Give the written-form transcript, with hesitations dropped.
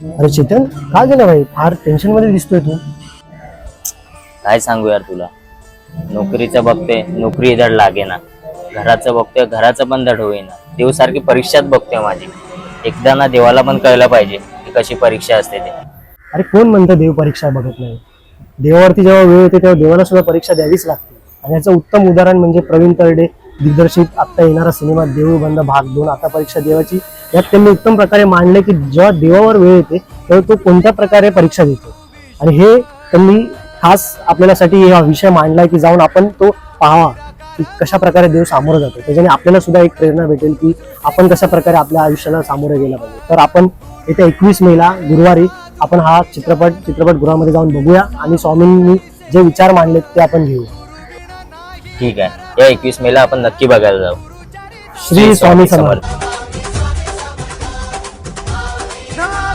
अरे चेतन, काय झालं भाई? फार टेन्शन मध्ये दिसतोय तू. काय सांगू यार तुला. नोकरीचं बघतोय, नोकरी धड लागे ना. घराचं बघतोय, घराचं पण धड होईना. देव सारखी परीक्षाच बघतोय माझी. एकदा ना देवाला पण कळलं पाहिजे की कशी परीक्षा असते ते. अरे कोण म्हणतं देव परीक्षा बघत नाही? देवावरती जेव्हा वेळ येते तेव्हा देवाला सुद्धा परीक्षा द्यावीच लागते. आणि याचं उत्तम उदाहरण म्हणजे प्रवीण तरडे दिग्दर्शित आता येणारा सिनेमा देऊळबंद भाग 2 आता परीक्षा देवाची. यात त्यांनी उत्तम प्रकारे मांडले की जेव्हा देवावर वेळ येते तेव्हा तो कोणत्या प्रकारे परीक्षा देतो. आणि हे त्यांनी खास आपल्यासाठी हा विषय मांडलाय की जाऊन आपण तो पाहावा की कशा प्रकारे देव सामोरं जातो. त्याच्याने आपल्याला सुद्धा एक प्रेरणा भेटेल की आपण कशा प्रकारे आपल्या आयुष्याला सामोरं गेलं पाहिजे. तर आपण येत्या 21 मेला गुरुवारी आपण हा चित्रपटगृहामध्ये जाऊन बघूया आणि स्वामींनी जे विचार मांडलेत ते आपण घेऊ. ठीक आहे, या 21 मेला आपण नक्की बघायला जाऊ. श्री स्वामी समर्थ. No!